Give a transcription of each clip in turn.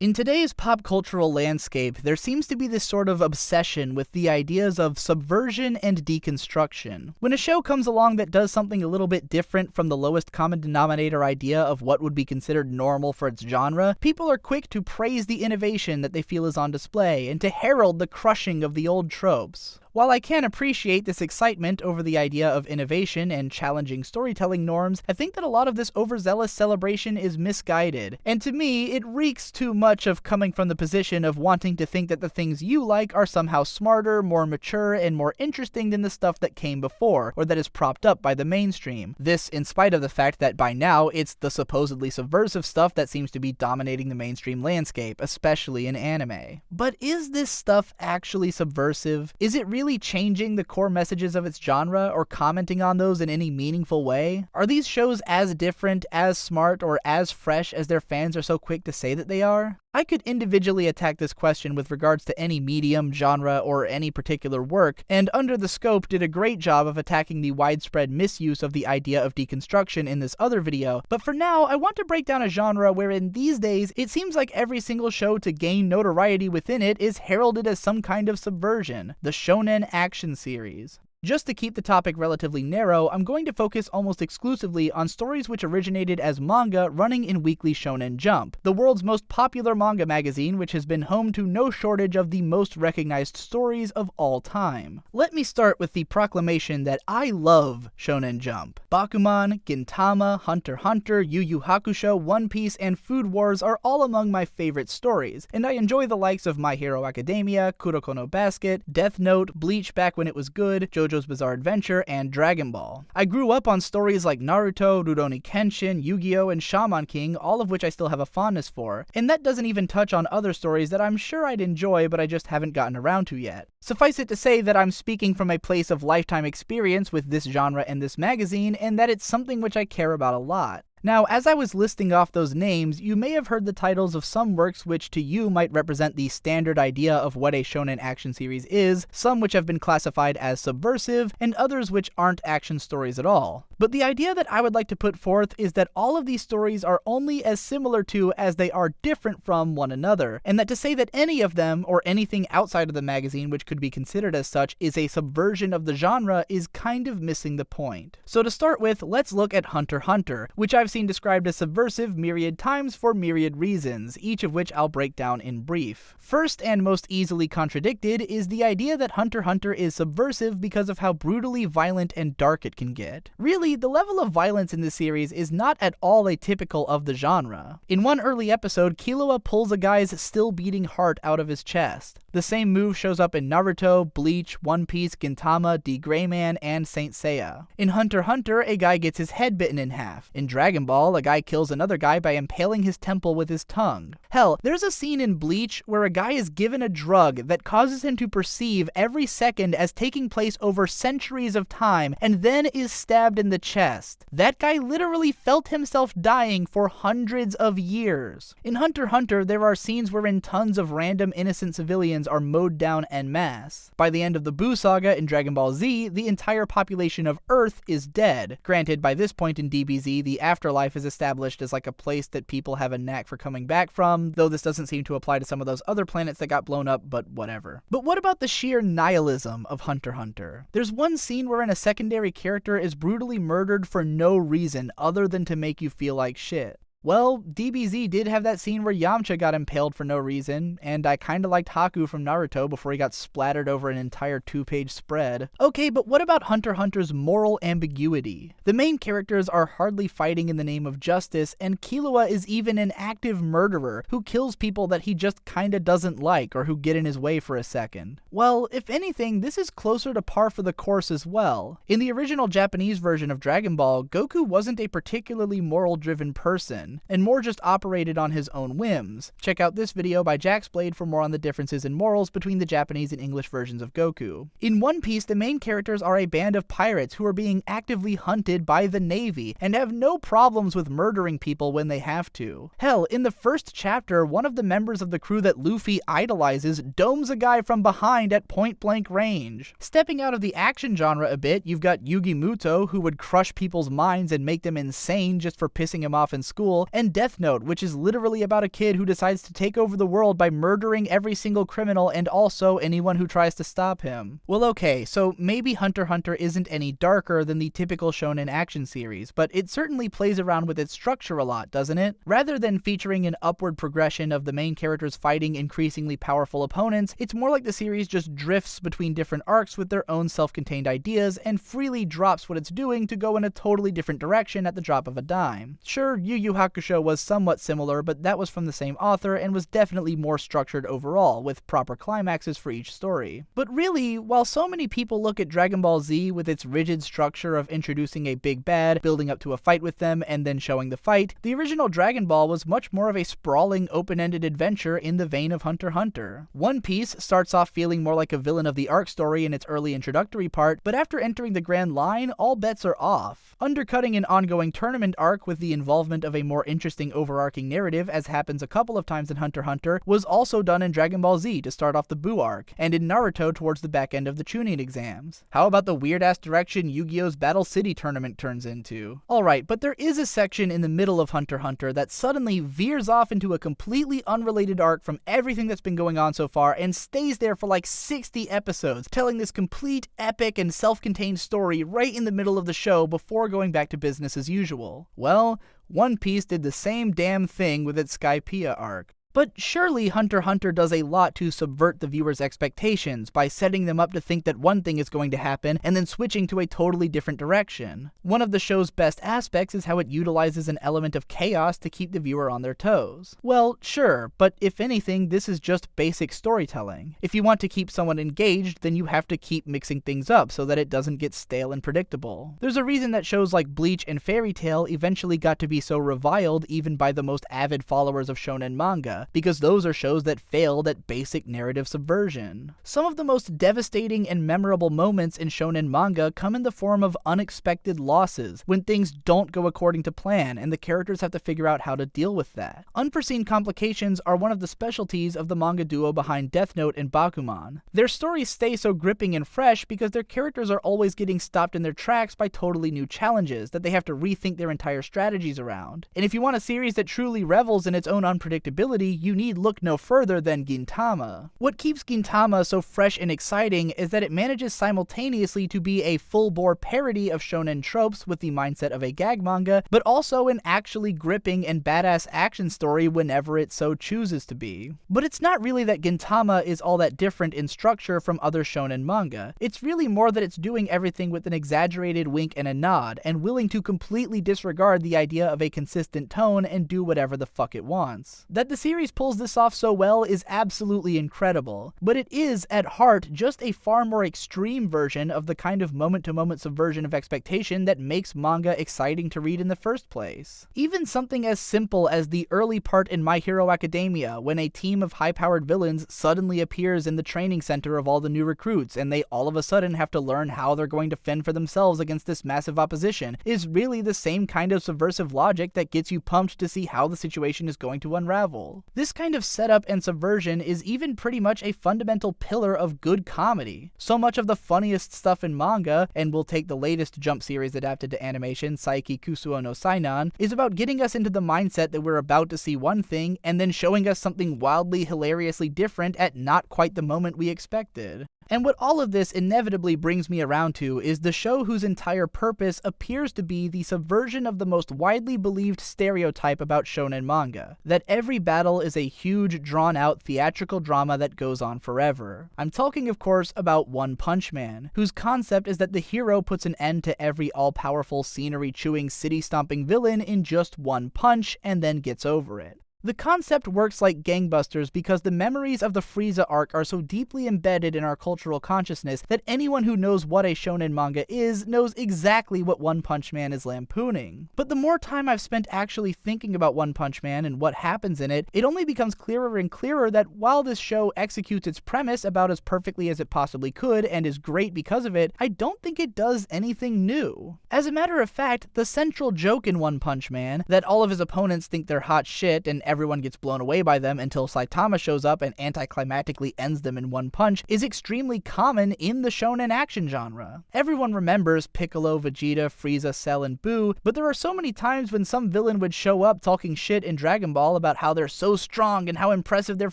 In today's pop cultural landscape, there seems to be this sort of obsession with the ideas of subversion and deconstruction. When a show comes along that does something a little bit different from the lowest common denominator idea of what would be considered normal for its genre, people are quick to praise the innovation that they feel is on display and to herald the crushing of the old tropes. While I can appreciate this excitement over the idea of innovation and challenging storytelling norms, I think that a lot of this overzealous celebration is misguided, and to me, it reeks too much of coming from the position of wanting to think that the things you like are somehow smarter, more mature, and more interesting than the stuff that came before, or that is propped up by the mainstream. This in spite of the fact that by now, it's the supposedly subversive stuff that seems to be dominating the mainstream landscape, especially in anime. But is this stuff actually subversive? Is it really changing the core messages of its genre or commenting on those in any meaningful way? Are these shows as different, as smart, or as fresh as their fans are so quick to say that they are? I could individually attack this question with regards to any medium, genre, or any particular work, and Under the Scope did a great job of attacking the widespread misuse of the idea of deconstruction in this other video, but for now, I want to break down a genre wherein these days, it seems like every single show to gain notoriety within it is heralded as some kind of subversion: the Shounen action series. Just to keep the topic relatively narrow, I'm going to focus almost exclusively on stories which originated as manga running in Weekly Shonen Jump, the world's most popular manga magazine, which has been home to no shortage of the most recognized stories of all time. Let me start with the proclamation that I love Shonen Jump. Bakuman, Gintama, Hunter x Hunter, Yu Yu Hakusho, One Piece, and Food Wars are all among my favorite stories, and I enjoy the likes of My Hero Academia, Kuroko no Basket, Death Note, Bleach back when it was good, JoJo's Bizarre Adventure, and Dragon Ball. I grew up on stories like Naruto, Rurouni Kenshin, Yu-Gi-Oh!, and Shaman King, all of which I still have a fondness for, and that doesn't even touch on other stories that I'm sure I'd enjoy but I just haven't gotten around to yet. Suffice it to say that I'm speaking from a place of lifetime experience with this genre and this magazine, and that it's something which I care about a lot. Now, as I was listing off those names, you may have heard the titles of some works which to you might represent the standard idea of what a shonen action series is, some which have been classified as subversive, and others which aren't action stories at all. But the idea that I would like to put forth is that all of these stories are only as similar to as they are different from one another, and that to say that any of them, or anything outside of the magazine which could be considered as such, is a subversion of the genre is kind of missing the point. So to start with, let's look at Hunter x Hunter, which I've seen described as subversive myriad times for myriad reasons, each of which I'll break down in brief. First and most easily contradicted is the idea that Hunter x Hunter is subversive because of how brutally violent and dark it can get. Really, the level of violence in this series is not at all atypical of the genre. In one early episode, Killua pulls a guy's still beating heart out of his chest. The same move shows up in Naruto, Bleach, One Piece, Gintama, D. Greyman, and Saint Seiya. In Hunter x Hunter, a guy gets his head bitten in half. In Dragon Ball, a guy kills another guy by impaling his temple with his tongue. Hell, there's a scene in Bleach where a guy is given a drug that causes him to perceive every second as taking place over centuries of time, and then is stabbed in the chest. That guy literally felt himself dying for hundreds of years. In Hunter x Hunter, there are scenes wherein tons of random innocent civilians are mowed down en masse. By the end of the Buu saga in Dragon Ball Z, the entire population of Earth is dead. Granted, by this point in DBZ, the afterlife is established as like a place that people have a knack for coming back from, though this doesn't seem to apply to some of those other planets that got blown up, but whatever. But what about the sheer nihilism of Hunter x Hunter? There's one scene wherein a secondary character is brutally murdered for no reason other than to make you feel like shit. Well, DBZ did have that scene where Yamcha got impaled for no reason, and I kinda liked Haku from Naruto before he got splattered over an entire 2-page spread. Okay, but what about Hunter x Hunter's moral ambiguity? The main characters are hardly fighting in the name of justice, and Killua is even an active murderer who kills people that he just kinda doesn't like or who get in his way for a second. Well, if anything, this is closer to par for the course as well. In the original Japanese version of Dragon Ball, Goku wasn't a particularly moral-driven person, and more just operated on his own whims. Check out this video by Jaxblade for more on the differences in morals between the Japanese and English versions of Goku. In One Piece, the main characters are a band of pirates who are being actively hunted by the Navy, and have no problems with murdering people when they have to. Hell, in the first chapter, one of the members of the crew that Luffy idolizes domes a guy from behind at point-blank range. Stepping out of the action genre a bit, you've got Yugi Muto, who would crush people's minds and make them insane just for pissing him off in school, evil, and Death Note, which is literally about a kid who decides to take over the world by murdering every single criminal and also anyone who tries to stop him. Well, okay, so maybe Hunter x Hunter isn't any darker than the typical shonen action series, but it certainly plays around with its structure a lot, doesn't it? Rather than featuring an upward progression of the main characters fighting increasingly powerful opponents, it's more like the series just drifts between different arcs with their own self-contained ideas and freely drops what it's doing to go in a totally different direction at the drop of a dime. Sure, Yu Yu Hakusho was somewhat similar, but that was from the same author and was definitely more structured overall, with proper climaxes for each story. But really, while so many people look at Dragon Ball Z with its rigid structure of introducing a big bad, building up to a fight with them, and then showing the fight, the original Dragon Ball was much more of a sprawling, open-ended adventure in the vein of Hunter x Hunter. One Piece starts off feeling more like a villain of the arc story in its early introductory part, but after entering the Grand Line, all bets are off. Undercutting an ongoing tournament arc with the involvement of a more interesting overarching narrative, as happens a couple of times in Hunter x Hunter, was also done in Dragon Ball Z to start off the Buu arc, and in Naruto towards the back end of the Chunin exams. How about the weird-ass direction Yu-Gi-Oh's Battle City tournament turns into? Alright, but there is a section in the middle of Hunter x Hunter that suddenly veers off into a completely unrelated arc from everything that's been going on so far and stays there for like 60 episodes, telling this complete, epic, and self-contained story right in the middle of the show before going back to business as usual. Well, One Piece did the same damn thing with its Skypiea arc. But surely Hunter x Hunter does a lot to subvert the viewer's expectations by setting them up to think that one thing is going to happen and then switching to a totally different direction. One of the show's best aspects is how it utilizes an element of chaos to keep the viewer on their toes. Well, sure, but if anything, this is just basic storytelling. If you want to keep someone engaged, then you have to keep mixing things up so that it doesn't get stale and predictable. There's a reason that shows like Bleach and Fairy Tail eventually got to be so reviled even by the most avid followers of shonen manga, because those are shows that failed at basic narrative subversion. Some of the most devastating and memorable moments in shonen manga come in the form of unexpected losses, when things don't go according to plan and the characters have to figure out how to deal with that. Unforeseen complications are one of the specialties of the manga duo behind Death Note and Bakuman. Their stories stay so gripping and fresh because their characters are always getting stopped in their tracks by totally new challenges that they have to rethink their entire strategies around. And if you want a series that truly revels in its own unpredictability, you need look no further than Gintama. What keeps Gintama so fresh and exciting is that it manages simultaneously to be a full-bore parody of shonen tropes with the mindset of a gag manga, but also an actually gripping and badass action story whenever it so chooses to be. But it's not really that Gintama is all that different in structure from other shonen manga. It's really more that it's doing everything with an exaggerated wink and a nod, and willing to completely disregard the idea of a consistent tone and do whatever the fuck it wants. That the series pulls this off so well is absolutely incredible, but it is, at heart, just a far more extreme version of the kind of moment-to-moment subversion of expectation that makes manga exciting to read in the first place. Even something as simple as the early part in My Hero Academia, when a team of high-powered villains suddenly appears in the training center of all the new recruits, and they all of a sudden have to learn how they're going to fend for themselves against this massive opposition, is really the same kind of subversive logic that gets you pumped to see how the situation is going to unravel. This kind of setup and subversion is even pretty much a fundamental pillar of good comedy. So much of the funniest stuff in manga, and we'll take the latest Jump series adapted to animation, Saiki Kusuo no Sainan, is about getting us into the mindset that we're about to see one thing, and then showing us something wildly hilariously different at not quite the moment we expected. And what all of this inevitably brings me around to is the show whose entire purpose appears to be the subversion of the most widely believed stereotype about shonen manga, that every battle is a huge, drawn-out theatrical drama that goes on forever. I'm talking, of course, about One Punch Man, whose concept is that the hero puts an end to every all-powerful, scenery-chewing, city-stomping villain in just one punch, and then gets over it. The concept works like gangbusters because the memories of the Frieza arc are so deeply embedded in our cultural consciousness that anyone who knows what a shonen manga is knows exactly what One Punch Man is lampooning. But the more time I've spent actually thinking about One Punch Man and what happens in it, it only becomes clearer and clearer that while this show executes its premise about as perfectly as it possibly could and is great because of it, I don't think it does anything new. As a matter of fact, the central joke in One Punch Man, that all of his opponents think they're hot shit and everyone gets blown away by them until Saitama shows up and anticlimactically ends them in one punch is extremely common in the shonen action genre. Everyone remembers Piccolo, Vegeta, Frieza, Cell, and Buu, but there are so many times when some villain would show up talking shit in Dragon Ball about how they're so strong and how impressive their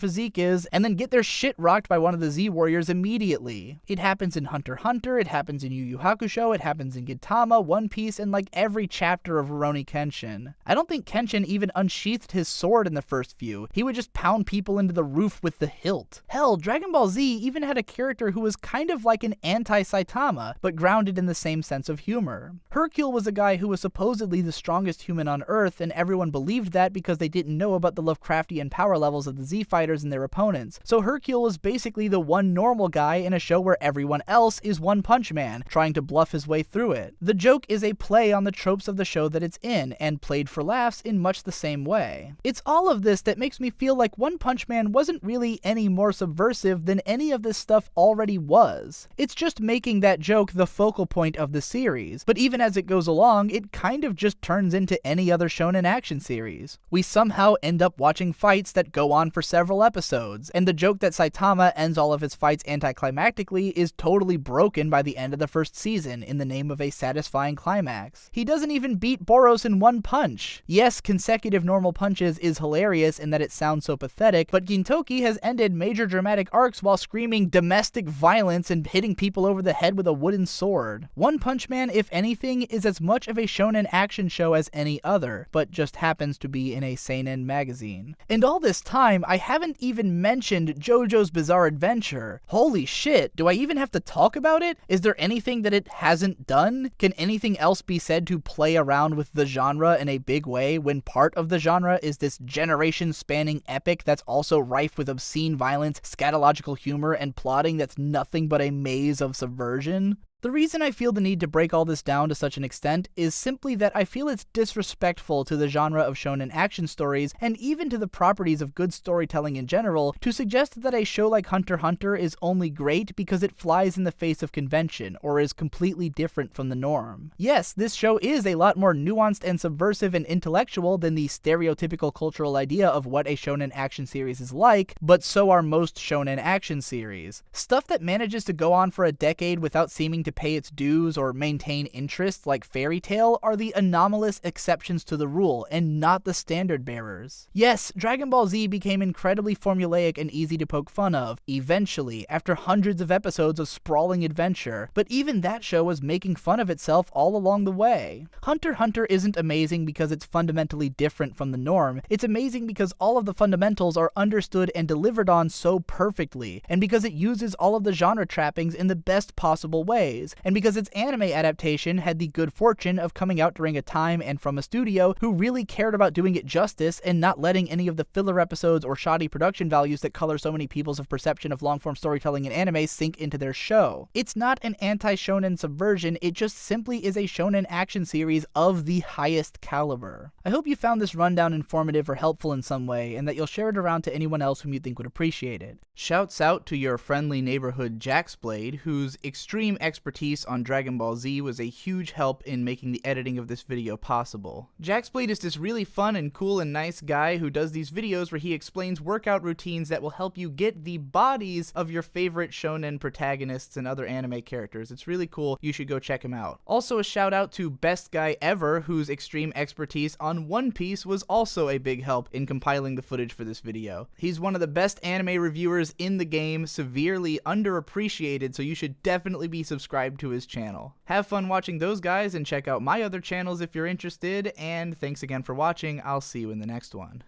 physique is, and then get their shit rocked by one of the Z Warriors immediately. It happens in Hunter x Hunter, it happens in Yu Yu Hakusho, it happens in Gintama, One Piece, and like every chapter of Rurouni Kenshin. I don't think Kenshin even unsheathed his sword in the first few. He would just pound people into the roof with the hilt. Hell, Dragon Ball Z even had a character who was kind of like an anti-Saitama, but grounded in the same sense of humor. Hercule was a guy who was supposedly the strongest human on Earth, and everyone believed that because they didn't know about the Lovecraftian power levels of the Z fighters and their opponents. So Hercule was basically the one normal guy in a show where everyone else is One Punch Man, trying to bluff his way through it. The joke is a play on the tropes of the show that it's in, and played for laughs in much the same way. It's all of this that makes me feel like One Punch Man wasn't really any more subversive than any of this stuff already was. It's just making that joke the focal point of the series, but even as it goes along, it kind of just turns into any other shonen action series. We somehow end up watching fights that go on for several episodes, and the joke that Saitama ends all of his fights anticlimactically is totally broken by the end of the first season in the name of a satisfying climax. He doesn't even beat Boros in one punch. Yes, consecutive normal punches is hilarious in that it sounds so pathetic, but Gintoki has ended major dramatic arcs while screaming domestic violence and hitting people over the head with a wooden sword. One Punch Man, if anything, is as much of a shonen action show as any other, but just happens to be in a seinen magazine. And all this time, I haven't even mentioned JoJo's Bizarre Adventure. Holy shit, do I even have to talk about it? Is there anything that it hasn't done? Can anything else be said to play around with the genre in a big way when part of the genre is this generation-spanning epic that's also rife with obscene violence, scatological humor, and plotting that's nothing but a maze of subversion? The reason I feel the need to break all this down to such an extent is simply that I feel it's disrespectful to the genre of shonen action stories, and even to the properties of good storytelling in general, to suggest that a show like Hunter x Hunter is only great because it flies in the face of convention, or is completely different from the norm. Yes, this show is a lot more nuanced and subversive and intellectual than the stereotypical cultural idea of what a shonen action series is like, but so are most shonen action series. Stuff that manages to go on for a decade without seeming to pay its dues or maintain interest, like Fairy Tail, are the anomalous exceptions to the rule, and not the standard bearers. Yes, Dragon Ball Z became incredibly formulaic and easy to poke fun of, eventually, after hundreds of episodes of sprawling adventure, but even that show was making fun of itself all along the way. Hunter x Hunter isn't amazing because it's fundamentally different from the norm, it's amazing because all of the fundamentals are understood and delivered on so perfectly, and because it uses all of the genre trappings in the best possible ways, and because its anime adaptation had the good fortune of coming out during a time and from a studio who really cared about doing it justice and not letting any of the filler episodes or shoddy production values that color so many people's perception of long-form storytelling in anime sink into their show. It's not an anti-shonen subversion, it just simply is a shonen action series of the highest caliber. I hope you found this rundown informative or helpful in some way, and that you'll share it around to anyone else whom you think would appreciate it. Shouts out to your friendly neighborhood Jaxblade, whose extreme expertise on Dragon Ball Z was a huge help in making the editing of this video possible. Jaxblade is this really fun and cool and nice guy who does these videos where he explains workout routines that will help you get the bodies of your favorite shonen protagonists and other anime characters. It's really cool, you should go check him out. Also a shout out to Best Guy Ever, whose extreme expertise on One Piece was also a big help in compiling the footage for this video. He's one of the best anime reviewers in the game, severely underappreciated, so you should definitely be subscribed to his channel. Have fun watching those guys and check out my other channels if you're interested, and thanks again for watching. I'll see you in the next one.